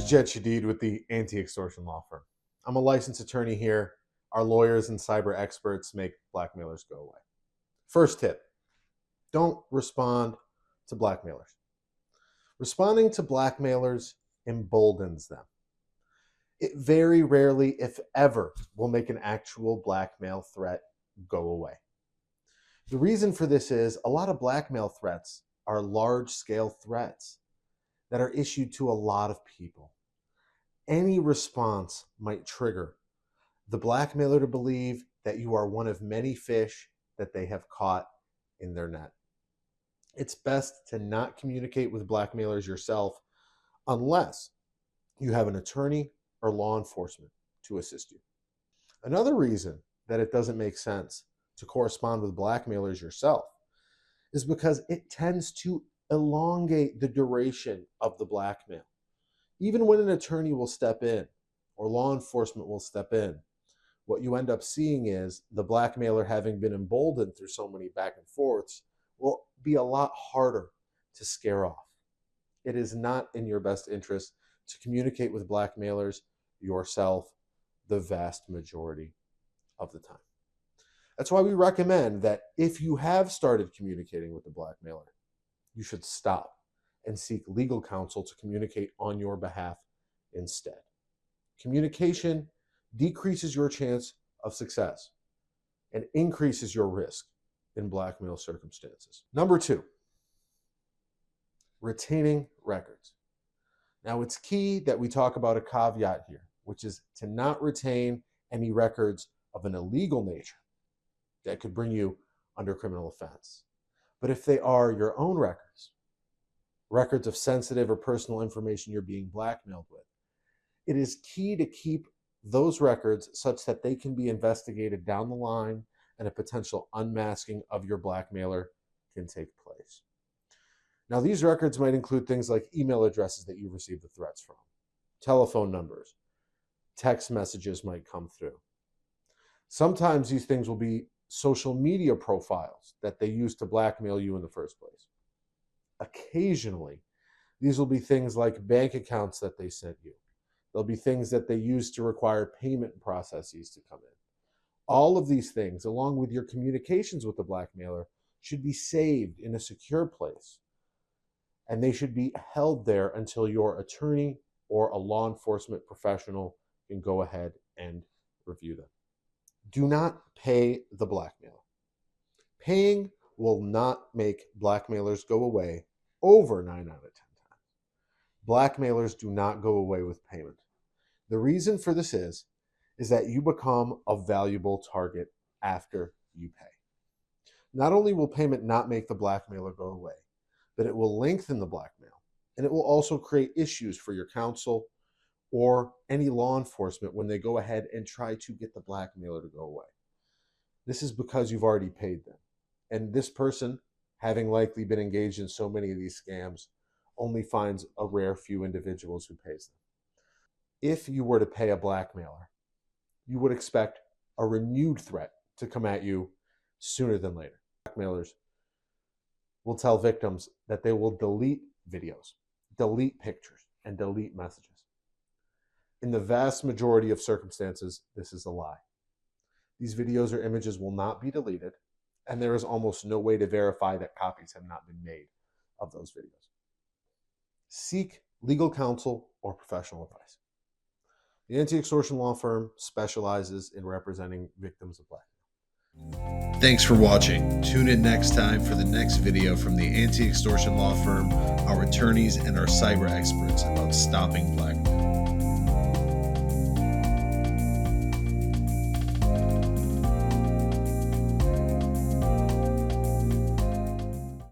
is Jed Shadid with the Anti-Extortion Law Firm. I'm a licensed attorney here. Our lawyers and cyber experts make blackmailers go away. First tip, don't respond to blackmailers. Responding to blackmailers emboldens them. It very rarely, if ever, will make an actual blackmail threat go away. The reason for this is a lot of blackmail threats are large-scale threats that are issued to a lot of people. Any response might trigger the blackmailer to believe that you are one of many fish that they have caught in their net. It's best to not communicate with blackmailers yourself unless you have an attorney or law enforcement to assist you. Another reason that it doesn't make sense to correspond with blackmailers yourself is because it tends to elongate the duration of the blackmail. Even when an attorney will step in or law enforcement will step in, what you end up seeing is the blackmailer, having been emboldened through so many back and forths, will be a lot harder to scare off. It is not in your best interest to communicate with blackmailers yourself the vast majority of the time. That's why we recommend that if you have started communicating with the blackmailer, you should stop and seek legal counsel to communicate on your behalf instead. Communication decreases your chance of success and increases your risk in blackmail circumstances. Number 2, retaining records. Now, it's key that we talk about a caveat here, which is to not retain any records of an illegal nature that could bring you under criminal offense. But if they are your own records of sensitive or personal information you're being blackmailed with, it is key to keep those records such that they can be investigated down the line and a potential unmasking of your blackmailer can take place. Now, these records might include things like email addresses that you received the threats from, telephone numbers, text messages might come through. Sometimes these things will be social media profiles that they use to blackmail you in the first place. Occasionally, these will be things like bank accounts that they sent you. There'll be things that they use to require payment processes to come in. All of these things, along with your communications with the blackmailer, should be saved in a secure place, and they should be held there until your attorney or a law enforcement professional can go ahead and review them. Do not pay the blackmailer. Paying will not make blackmailers go away over 9 out of 10 times. Blackmailers do not go away with payment. The reason for this is that you become a valuable target after you pay. Not only will payment not make the blackmailer go away, but it will lengthen the blackmail, and it will also create issues for your counsel or any law enforcement when they go ahead and try to get the blackmailer to go away. This is because you've already paid them. And this person, having likely been engaged in so many of these scams, only finds a rare few individuals who pays them. If you were to pay a blackmailer, you would expect a renewed threat to come at you sooner than later. Blackmailers will tell victims that they will delete videos, delete pictures, and delete messages. In the vast majority of circumstances, this is a lie. These videos or images will not be deleted, and there is almost no way to verify that copies have not been made of those videos. Seek legal counsel or professional advice. The Anti-Extortion Law Firm specializes in representing victims of blackmail. Thanks for watching. Tune in next time for the next video from the Anti-Extortion Law Firm, our attorneys, and our cyber experts about stopping blackmail.